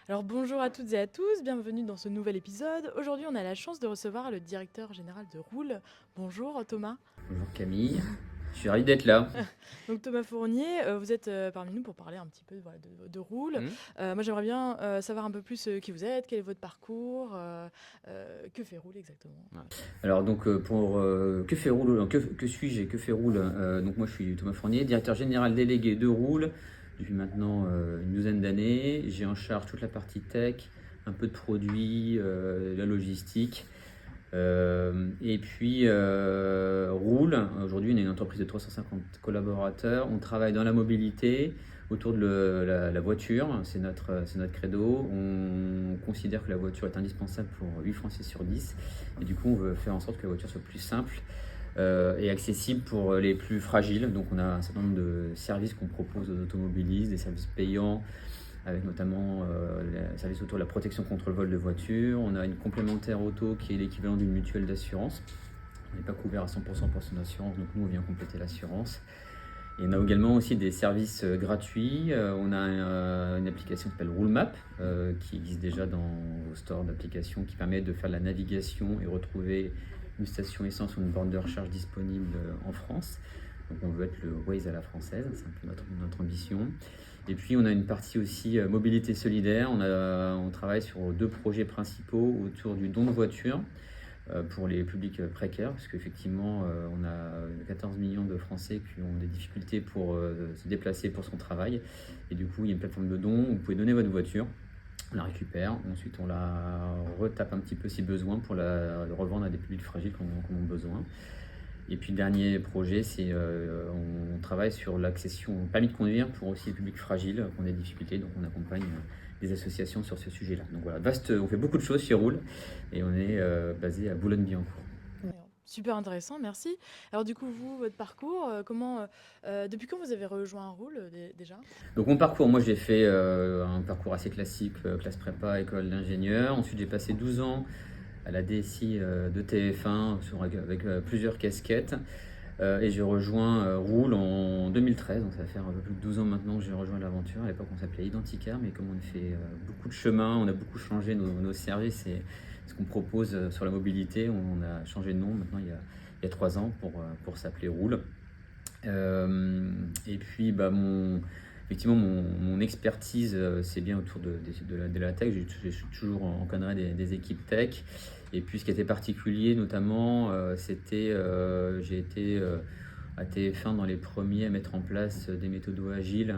Alors bonjour à toutes et à tous, bienvenue dans ce nouvel épisode. Aujourd'hui on a la chance de recevoir le directeur général de Roule. Bonjour Thomas. Bonjour Camille, je suis ravi d'être là. Donc Thomas Fournier, vous êtes parmi nous pour parler un petit peu voilà, de Roule. Hmm. Moi j'aimerais bien savoir un peu plus qui vous êtes, quel est votre parcours, que fait Roule exactement. Ouais. Alors donc pour que fait Roule, que suis-je et que fait Roule. Donc moi je suis Thomas Fournier, directeur général délégué de Roule depuis maintenant une douzaine d'années. J'ai en charge toute la partie tech, un peu de produits, la logistique. Et puis Roule, aujourd'hui on est une entreprise de 350 collaborateurs, on travaille dans la mobilité autour de la voiture, c'est notre credo. On considère que la voiture est indispensable pour 8 Français sur 10 et du coup on veut faire en sorte que la voiture soit plus simple et accessible pour les plus fragiles. Donc on a un certain nombre de services qu'on propose aux automobilistes, des services payants, avec notamment les services autour de la protection contre le vol de voiture. On a une complémentaire auto qui est l'équivalent d'une mutuelle d'assurance. On n'est pas couvert à 100% pour son assurance, donc nous on vient compléter l'assurance. Et on a également aussi des services gratuits. On a une application qui s'appelle Roulemap, qui existe déjà dans vos stores d'applications, qui permet de faire de la navigation et retrouver une station essence ou une borne de recharge disponible en France. Donc on veut être le Waze à la française, c'est un peu notre ambition. Et puis on a une partie aussi mobilité solidaire. On travaille sur deux projets principaux autour du don de voiture pour les publics précaires, parce qu'effectivement on a 14 millions de Français qui ont des difficultés pour se déplacer pour son travail. Et du coup il y a une plateforme de don où vous pouvez donner votre voiture. On la récupère, ensuite on la retape un petit peu si besoin pour la revendre à des publics fragiles qui en ont besoin. Et puis le dernier projet, c'est on travaille sur l'accession au permis de conduire pour aussi les publics fragiles qui ont des difficultés. Donc on accompagne des associations sur ce sujet-là. Donc voilà, vaste, on fait beaucoup de choses chez Roule et on est basé à Boulogne-Billancourt. Super intéressant, merci. Alors du coup vous, votre parcours, depuis quand vous avez rejoint Roule déjà? Donc mon parcours, moi j'ai fait un parcours assez classique, classe prépa, école d'ingénieur. Ensuite j'ai passé 12 ans à la DSI de TF1 avec plusieurs casquettes. Et j'ai rejoint Roule en 2013, donc ça va faire un peu plus de 12 ans maintenant que j'ai rejoint l'aventure. À l'époque on s'appelait Identicar, mais comme on a fait beaucoup de chemin, on a beaucoup changé nos services et ce qu'on propose sur la mobilité, on a changé de nom maintenant il y a 3 ans pour s'appeler Roule. Et puis effectivement mon expertise c'est bien autour de la tech. J'ai toujours encadré des équipes tech. Et puis ce qui était particulier notamment, c'était j'ai été à TF1 dans les premiers à mettre en place des méthodes agiles,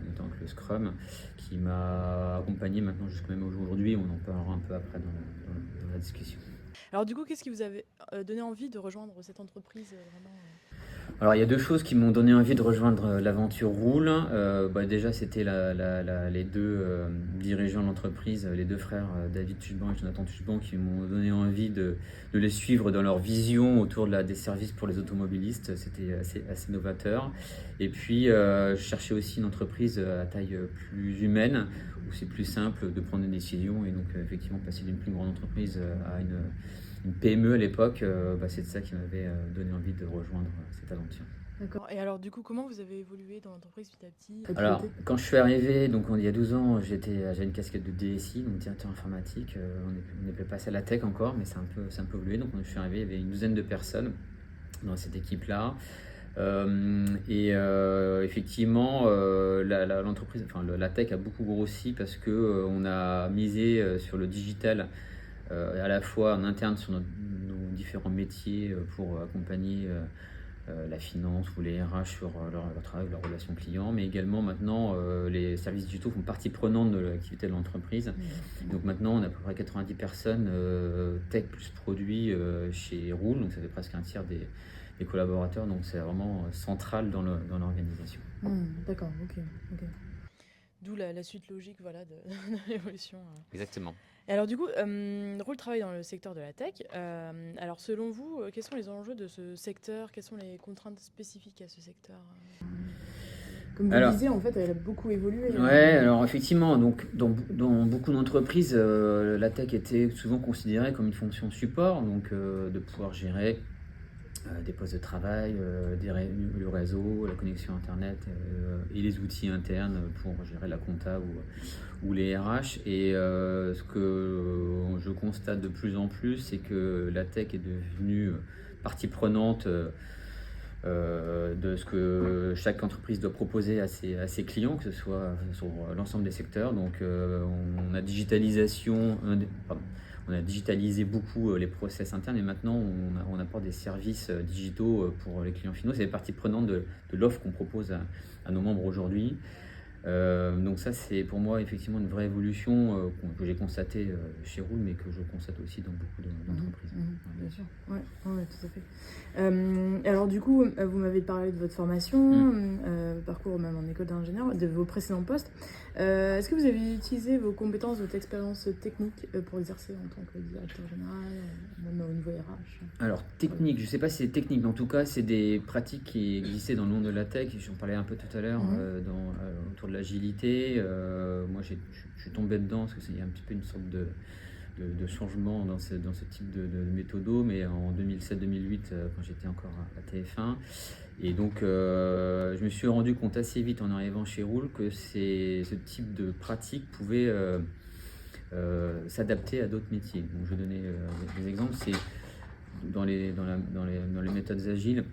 notamment avec le Scrum, qui m'a accompagné maintenant jusqu'à même aujourd'hui. On en parlera un peu après dans la discussion. Alors du coup, qu'est-ce qui vous avait donné envie de rejoindre cette entreprise vraiment Alors il y a deux choses qui m'ont donné envie de rejoindre l'aventure Roule. Déjà c'était les deux dirigeants de l'entreprise, les deux frères David Tuchban et Jonathan Tuchban, qui m'ont donné envie de les suivre dans leur vision autour des services pour les automobilistes. C'était assez novateur. Et puis je cherchais aussi une entreprise à taille plus humaine, où c'est plus simple de prendre des décisions et donc effectivement passer d'une plus grande entreprise à une PME à l'époque, c'est ça qui m'avait donné envie de rejoindre cette aventure. D'accord. Et alors, du coup, comment vous avez évolué dans l'entreprise petit à petit? Alors, quand je suis arrivé, donc il y a 12 ans, j'avais une casquette de DSI, donc directeur informatique. On n'est pas passé à la tech encore, mais c'est un peu évolué. Donc, quand je suis arrivé, il y avait une douzaine de personnes dans cette équipe-là. Effectivement, l'entreprise, enfin, la tech a beaucoup grossi parce que on a misé sur le digital. À la fois en interne sur nos différents métiers pour accompagner la finance ou les RH sur leur travail, leur relation client, mais également maintenant les services digitaux font partie prenante de l'activité de l'entreprise. Donc maintenant on a à peu près 90 personnes tech plus produits chez Roule, donc ça fait presque un tiers des collaborateurs, donc c'est vraiment central dans l'organisation. D'accord, ok. D'où la suite logique voilà, de l'évolution. Exactement. Et alors du coup, Roule travaille dans le secteur de la tech. Alors selon vous, quels sont les enjeux de ce secteur? Quelles sont les contraintes spécifiques à ce secteur? Comme vous disiez, en fait, elle a beaucoup évolué. Ouais, alors effectivement, donc dans beaucoup d'entreprises, la tech était souvent considérée comme une fonction support, donc de pouvoir gérer des postes de travail, le réseau, la connexion Internet et les outils internes pour gérer la compta ou les RH. Et ce que je constate de plus en plus, c'est que la tech est devenue partie prenante de ce que chaque entreprise doit proposer à ses clients, que ce soit sur l'ensemble des secteurs. Donc on a on a digitalisé beaucoup les process internes et maintenant on apporte des services digitaux pour les clients finaux. C'est partie prenante de l'offre qu'on propose à nos membres aujourd'hui. Donc ça, c'est pour moi effectivement une vraie évolution que j'ai constatée chez Roule, mais que je constate aussi dans beaucoup d'entreprises. Bien sûr, ouais, tout à fait. Alors du coup, vous m'avez parlé de votre formation, parcours même en école d'ingénieur, de vos précédents postes. Est-ce que vous avez utilisé vos compétences, votre expérience technique pour exercer en tant que directeur général, même au niveau RH? Alors technique, je ne sais pas si c'est technique, mais en tout cas c'est des pratiques qui existaient dans le monde de la tech. J'en parlais un peu tout à l'heure autour de l'agilité. Moi je suis tombé dedans parce qu'il y a un petit peu une sorte de changement dans ce type de méthodo, mais en 2007-2008 quand j'étais encore à TF1. Et donc je me suis rendu compte assez vite en arrivant chez Roule que ce type de pratique pouvait s'adapter à d'autres métiers. Donc, je vais donner des exemples. C'est dans les méthodes agiles,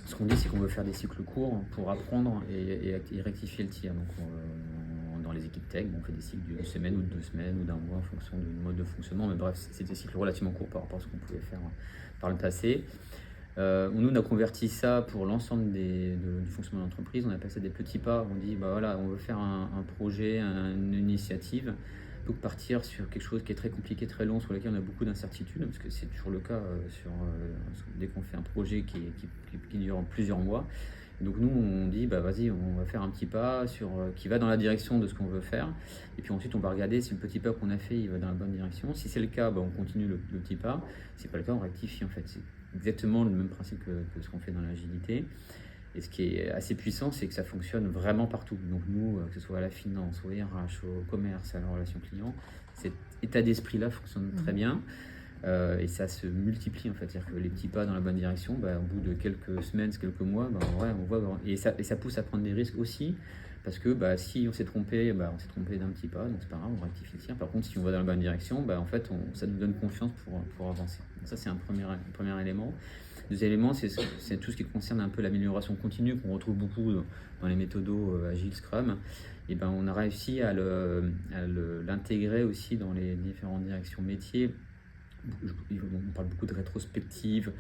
ce qu'on dit, c'est qu'on veut faire des cycles courts pour apprendre et rectifier le tir. Donc, dans les équipes tech, on fait des cycles d'une semaine ou de 2 semaines ou d'un mois en fonction du mode de fonctionnement. Mais bref, c'est des cycles relativement courts par rapport à ce qu'on pouvait faire par le passé. Nous, on a converti ça pour l'ensemble du fonctionnement de l'entreprise. On appelle ça des petits pas. On dit, voilà, on veut faire un projet, une initiative, plutôt que partir sur quelque chose qui est très compliqué, très long, sur lequel on a beaucoup d'incertitudes, parce que c'est toujours le cas dès qu'on fait un projet qui dure plusieurs mois. Et donc nous, on dit, vas-y, on va faire un petit pas qui va dans la direction de ce qu'on veut faire. Et puis ensuite, on va regarder si le petit pas qu'on a fait, il va dans la bonne direction. Si c'est le cas, on continue le petit pas. Si c'est pas le cas, on rectifie en fait. C'est exactement le même principe que ce qu'on fait dans l'agilité. Et ce qui est assez puissant, c'est que ça fonctionne vraiment partout. Donc nous, que ce soit à la finance, au RH, au commerce, à la relation client, cet état d'esprit-là fonctionne très bien. Et ça se multiplie en fait. C'est-à-dire que les petits pas dans la bonne direction, au bout de quelques semaines, quelques mois, on voit. Et ça pousse à prendre des risques aussi. Parce que si on s'est trompé, on s'est trompé d'un petit pas, donc c'est pas grave, on rectifie le tir. Par contre, si on va dans la bonne direction, en fait, ça nous donne confiance pour avancer. Donc ça, c'est un premier élément. Deuxième élément, c'est tout ce qui concerne un peu l'amélioration continue qu'on retrouve beaucoup dans les méthodos Agile, Scrum. Et on a réussi à l'intégrer aussi dans les différentes directions métiers. On parle beaucoup de rétrospective,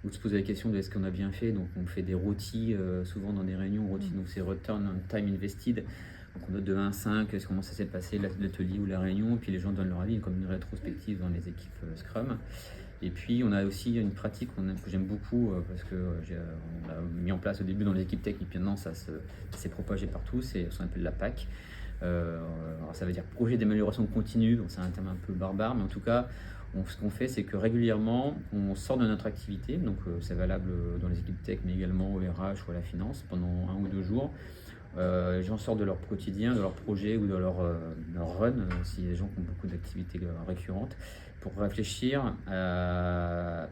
ou de se poser la question de est-ce qu'on a bien fait. Donc on fait des ROTI souvent dans des réunions. ROTI, donc c'est Return on Time Invested. Donc on note de 1 à 5 comment ça s'est passé l'atelier ou la réunion, et puis les gens donnent leur avis comme une rétrospective dans les équipes Scrum. Et puis on a aussi une pratique que j'aime beaucoup parce qu'on l'a mis en place au début dans les équipes tech, et puis maintenant ça s'est propagé partout, c'est ce qu'on appelle la PAC. Alors ça veut dire projet d'amélioration continue, donc c'est un terme un peu barbare, mais en tout cas ce qu'on fait, c'est que régulièrement on sort de notre activité, donc c'est valable dans les équipes tech, mais également au RH ou à la finance pendant 1 ou 2 jours. Les gens sortent de leur quotidien, de leur projet ou de leur run, si les gens ont beaucoup d'activités récurrentes, pour réfléchir,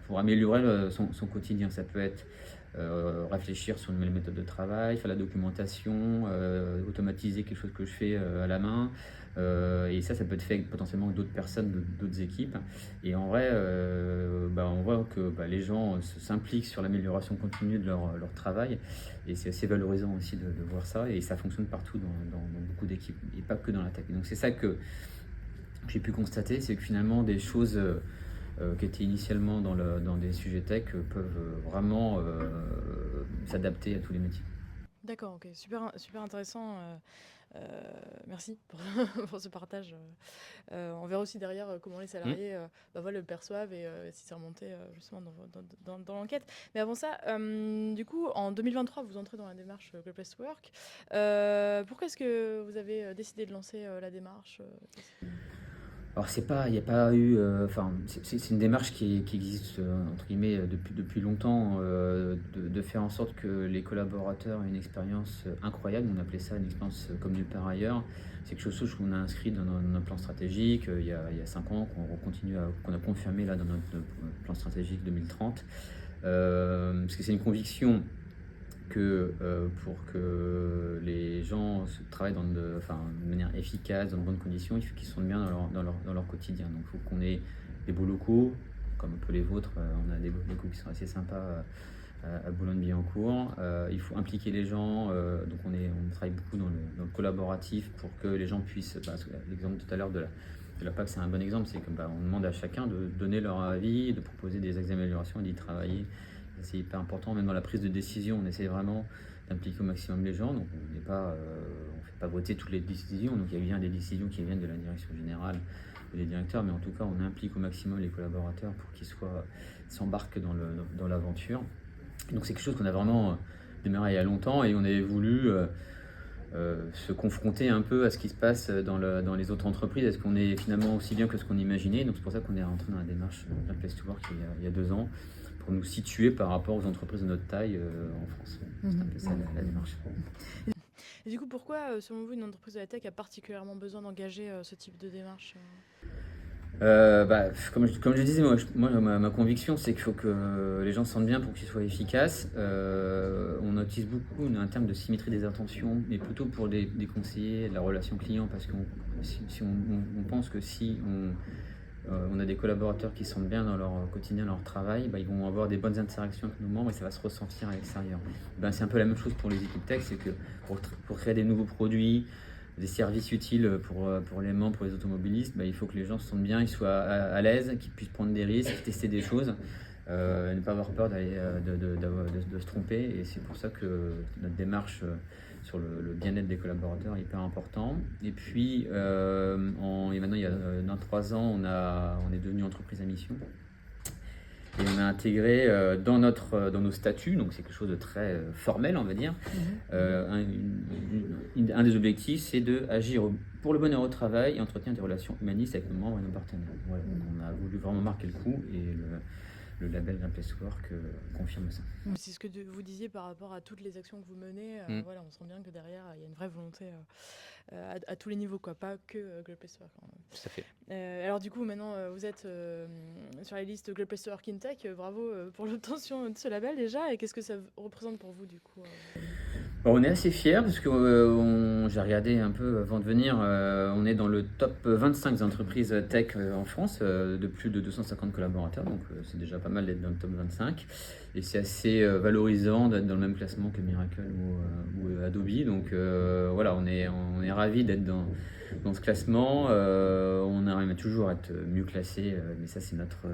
pour améliorer son quotidien. Ça peut être réfléchir sur une nouvelle méthode de travail, faire la documentation, automatiser quelque chose que je fais à la main. Et ça peut être fait potentiellement avec d'autres personnes, d'autres équipes. Et en vrai, on voit que les gens s'impliquent sur l'amélioration continue de leur travail. Et c'est assez valorisant aussi de voir ça. Et ça fonctionne partout dans beaucoup d'équipes, et pas que dans la tech. Donc c'est ça que j'ai pu constater, c'est que finalement des choses qui étaient initialement dans des sujets tech peuvent vraiment s'adapter à tous les métiers. D'accord, ok, super intéressant. Merci pour ce partage. On verra aussi derrière comment les salariés le perçoivent et si c'est remonté justement dans l'enquête. Mais avant ça, du coup, en 2023, vous entrez dans la démarche Great Place to Work. Pourquoi est-ce que vous avez décidé de lancer la démarche Alors il n'y a pas eu, c'est une démarche qui existe entre guillemets depuis longtemps, de faire en sorte que les collaborateurs aient une expérience incroyable. On appelait ça une expérience comme nulle part ailleurs. C'est quelque chose qu'on a inscrit dans notre plan stratégique il y a 5 ans, qu'on a confirmé là dans notre plan stratégique 2030. parce que c'est une conviction que pour que les gens travaillent de manière efficace, dans de bonnes conditions, il faut qu'ils se sentent bien dans leur quotidien. Donc il faut qu'on ait des beaux locaux, comme un peu les vôtres. On a des locaux qui sont assez sympas à Boulogne-Billancourt. Il faut impliquer les gens, donc on travaille beaucoup dans le collaboratif pour que les gens puissent, l'exemple tout à l'heure de la PAC, c'est un bon exemple, c'est qu'on demande à chacun de donner leur avis, de proposer des axes d'amélioration et d'y travailler. C'est hyper important, même dans la prise de décision, on essaie vraiment d'impliquer au maximum les gens, donc on ne fait pas voter toutes les décisions, donc il y a bien des décisions qui viennent de la direction générale, des directeurs, mais en tout cas on implique au maximum les collaborateurs pour qu'ils s'embarquent dans l'aventure. Donc c'est quelque chose qu'on a vraiment démarré il y a longtemps et on avait voulu se confronter un peu à ce qui se passe dans les autres entreprises. Est-ce qu'on est finalement aussi bien que ce qu'on imaginait? Donc c'est pour ça qu'on est rentré dans la démarche Great Place to Work il y a 2 ans, pour nous situer par rapport aux entreprises de notre taille en France. C'est un peu ça la démarche. Et du coup, pourquoi, selon vous, une entreprise de la tech a particulièrement besoin d'engager ce type de démarche? Comme je disais, ma conviction, c'est qu'il faut que les gens se sentent bien pour qu'ils soient efficaces. On utilise beaucoup un terme de symétrie des intentions, mais plutôt pour des conseillers de la relation client, parce que on pense que si on a des collaborateurs qui se sentent bien dans leur quotidien, dans leur travail, ils vont avoir des bonnes interactions avec nos membres et ça va se ressentir à l'extérieur. C'est un peu la même chose pour les équipes tech, c'est que pour créer des nouveaux produits, des services utiles pour les membres, pour les automobilistes, il faut que les gens se sentent bien, ils soient à l'aise, qu'ils puissent prendre des risques, tester des choses, ne pas avoir peur de se tromper. Et c'est pour ça que notre démarche sur le bien-être des collaborateurs est hyper important. Et puis, maintenant, il y a 3 ans, on est devenu entreprise à mission. Et on a intégré dans nos statuts, donc c'est quelque chose de très formel, on va dire. Un des objectifs, c'est d'agir pour le bonheur au travail et entretenir des relations humanistes avec nos membres et nos partenaires. Voilà, donc on a voulu vraiment marquer le coup et le label Great Place to Work confirme ça. C'est ce que vous disiez par rapport à toutes les actions que vous menez. Voilà, on sent bien que derrière, il y a une vraie volonté à tous les niveaux, quoi, pas que Great Place to Work. Tout à fait. Alors du coup, maintenant, vous êtes sur la liste Great Place to Work in Tech. Bravo pour l'obtention de ce label déjà. Et qu'est-ce que ça représente pour vous, du coup On est assez fiers parce que j'ai regardé un peu avant de venir, on est dans le top 25 des entreprises tech en France, de plus de 250 collaborateurs, donc c'est déjà pas mal d'être dans le top 25. Et c'est assez valorisant d'être dans le même classement que Miracle ou Adobe. Donc voilà, on est ravis d'être dans ce classement. On arrive toujours à être mieux classé, mais ça c'est notre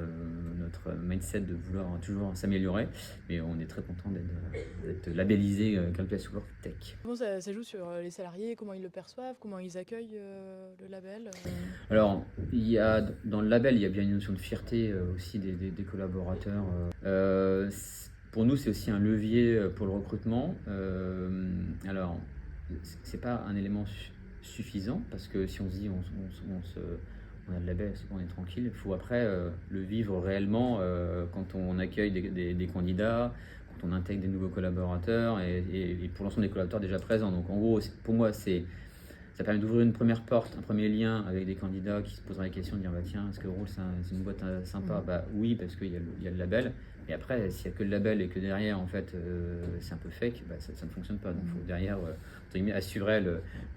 mindset de vouloir toujours s'améliorer. Mais on est très content d'être labellisé Great Place to Work Tech. Comment ça joue sur les salariés? Comment ils le perçoivent? Comment ils accueillent le label? Alors, dans le label, il y a bien une notion de fierté aussi des collaborateurs. Pour nous, c'est aussi un levier pour le recrutement. Alors, c'est pas un élément suffisant, parce que si on se dit on a le label, c'est bon, on est tranquille. Il faut après le vivre réellement quand on accueille des candidats, quand on intègre des nouveaux collaborateurs et pour l'ensemble des collaborateurs déjà présents. Donc en gros, pour moi, ça permet d'ouvrir une première porte, un premier lien avec des candidats qui se poseraient la question de dire tiens, est-ce que Roule c'est une boîte sympa? Oui, parce qu'il y a le label. Et après, s'il n'y a que le label et que derrière, en fait, c'est un peu fake, ça ne fonctionne pas. Donc il faut derrière assurer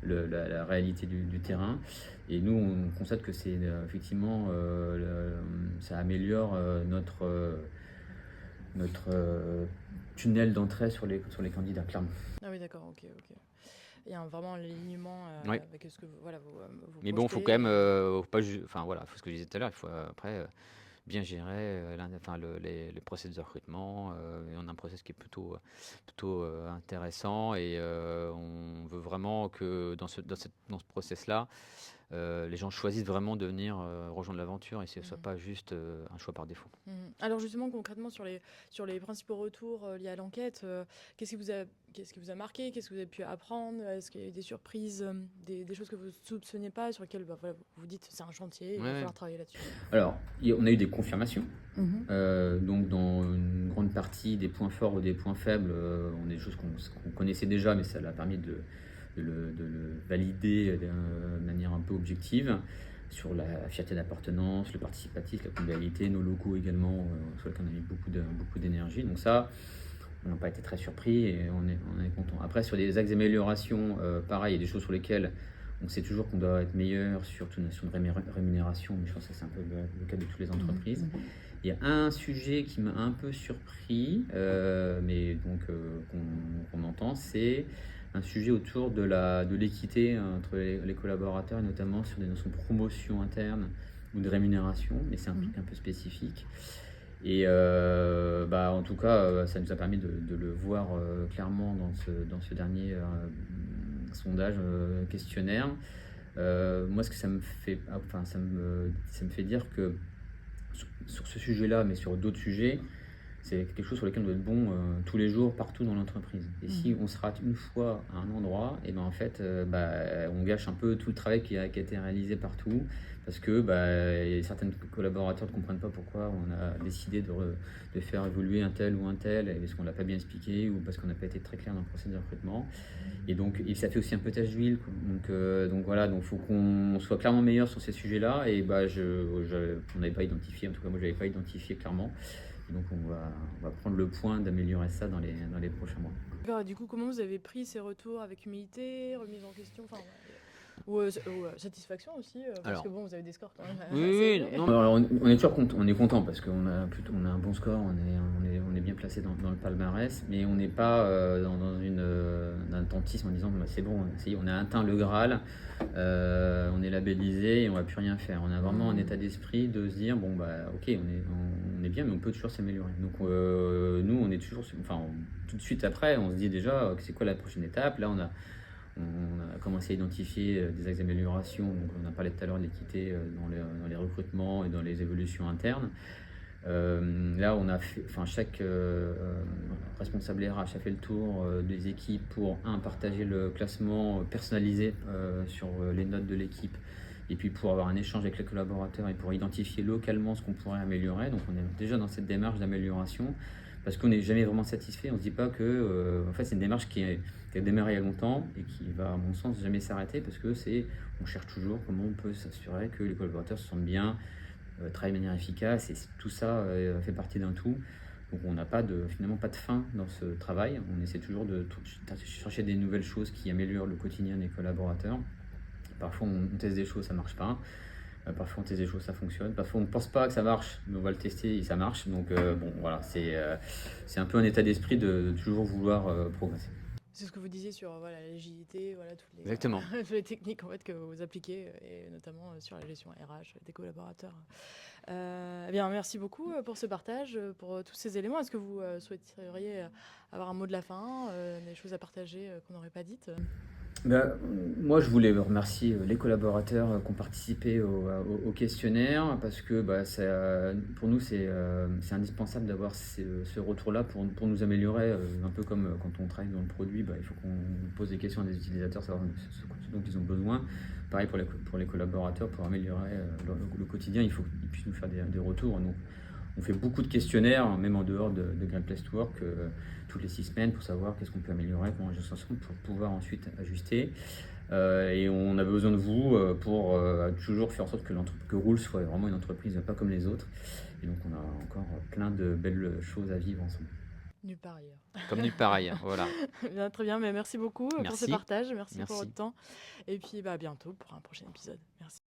la réalité du terrain. Et nous, on constate que c'est effectivement, ça améliore notre tunnel d'entrée sur les candidats, clairement. Ah oui, d'accord, ok. Il y a vraiment un alignement Oui. avec ce que vous mais bon, il faut quand même, faut ce que je disais tout à l'heure, il faut après bien gérer les process de recrutement. On a un process qui est plutôt intéressant et on veut vraiment que dans ce process-là, les gens choisissent vraiment de venir rejoindre l'aventure et que ce ne soit pas juste un choix par défaut. Alors justement, concrètement, sur les principaux retours liés à l'enquête, qu'est-ce qui vous a marqué? Qu'est-ce que vous avez pu apprendre? Est-ce qu'il y a eu des surprises, des choses que vous ne soupçonniez pas, sur lesquelles vous vous dites c'est un chantier, il va falloir travailler là-dessus? Alors, on a eu des confirmations. Donc dans une grande partie des points forts ou des points faibles, on a des choses qu'on connaissait déjà, mais ça l'a permis de le valider de manière un peu objective. sur la fierté d'appartenance, le participatif, la convivialité, nos locaux également, sur lesquels on a mis beaucoup d'énergie. Donc ça, on n'a pas été très surpris et on est content. Après, sur des axes d'amélioration, pareil, il y a des choses sur lesquelles on sait toujours qu'on doit être meilleur, surtout une notion de rémunération, mais je pense que c'est un peu le cas de toutes les entreprises. Il y a un sujet qui m'a un peu surpris, mais donc qu'on entend, c'est un sujet autour de l'équité entre les collaborateurs, et notamment sur des notions de promotion interne ou de rémunération, mais c'est un truc un peu spécifique. Et en tout cas, ça nous a permis de le voir clairement dans ce dernier sondage, questionnaire. Moi, ce que ça me fait, ça me fait dire que sur ce sujet-là, mais sur d'autres sujets, c'est quelque chose sur lequel on doit être bon tous les jours, partout dans l'entreprise. Et si on se rate une fois à un endroit, et ben en fait, on gâche un peu tout le travail qui a été réalisé partout, parce que certains collaborateurs ne comprennent pas pourquoi on a décidé de faire évoluer un tel ou un tel, parce qu'on ne l'a pas bien expliqué, ou parce qu'on n'a pas été très clair dans le processus de recrutement. Et donc, ça fait aussi un peu tache d'huile. Donc voilà, donc faut qu'on soit clairement meilleur sur ces sujets-là. Et on n'avait pas identifié, en tout cas moi je n'avais pas identifié clairement. Et donc on va prendre le point d'améliorer ça dans les prochains mois. D'accord, du coup, comment vous avez pris ces retours? Avec humilité, remise en question, ou satisfaction aussi, parce que bon, vous avez des scores quand même. Oui, non, alors on est toujours content, on est content parce qu'on a un bon score, on est bien placé dans le palmarès, mais on n'est pas dans un attentisme en disant c'est bon, on a atteint le Graal, on est labellisé et on va plus rien faire. On a vraiment un état d'esprit de se dire bon ok, on est bien, mais on peut toujours s'améliorer. Donc nous on est toujours, tout de suite après, on se dit déjà c'est quoi la prochaine étape. Là on a commencé à identifier des axes d'amélioration. Donc, on a parlé tout à l'heure de l'équité dans les recrutements et dans les évolutions internes. Là, on a fait, chaque responsable RH a fait le tour des équipes pour partager le classement personnalisé sur les notes de l'équipe, et puis pour avoir un échange avec les collaborateurs et pour identifier localement ce qu'on pourrait améliorer. Donc, on est déjà dans cette démarche d'amélioration. Parce qu'on n'est jamais vraiment satisfait, on ne se dit pas que en fait, c'est une démarche qui a démarré il y a longtemps et qui va, à mon sens, jamais s'arrêter, parce que on cherche toujours comment on peut s'assurer que les collaborateurs se sentent bien, travaillent de manière efficace, et tout ça fait partie d'un tout. Donc on n'a finalement pas de fin dans ce travail. On essaie toujours de chercher des nouvelles choses qui améliorent le quotidien des collaborateurs. Parfois on teste des choses, ça ne marche pas. Parfois on teste des choses, ça fonctionne. Parfois on ne pense pas que ça marche, mais on va le tester et ça marche. Donc voilà, c'est un peu un état d'esprit de toujours vouloir progresser. C'est ce que vous disiez sur l'agilité, Exactement. toutes les techniques en fait, que vous appliquez, et notamment sur la gestion RH des collaborateurs. Bien, merci beaucoup pour ce partage, pour tous ces éléments. Est-ce que vous souhaiteriez avoir un mot de la fin, des choses à partager qu'on n'aurait pas dites? Moi, je voulais remercier les collaborateurs qui ont participé au questionnaire, parce que pour nous, c'est indispensable d'avoir ce retour-là pour nous améliorer. Un peu comme quand on travaille dans le produit, il faut qu'on pose des questions à des utilisateurs, savoir ce dont ils ont besoin. Pareil pour les collaborateurs, pour améliorer le quotidien, il faut qu'ils puissent nous faire des retours. Donc, on fait beaucoup de questionnaires, même en dehors de Great Place to Work, toutes les 6 semaines, pour savoir qu'est-ce qu'on peut améliorer, comment agir ensemble, pour pouvoir ensuite ajuster. Et on a besoin de vous pour toujours faire en sorte que Rool soit vraiment une entreprise pas comme les autres. Et donc on a encore plein de belles choses à vivre ensemble. Nulle part ailleurs. Comme nulle part ailleurs, voilà. Bien, très bien, mais merci beaucoup pour ce Merci. partage, merci pour Merci. votre temps. Et puis à bientôt pour un prochain épisode. Merci.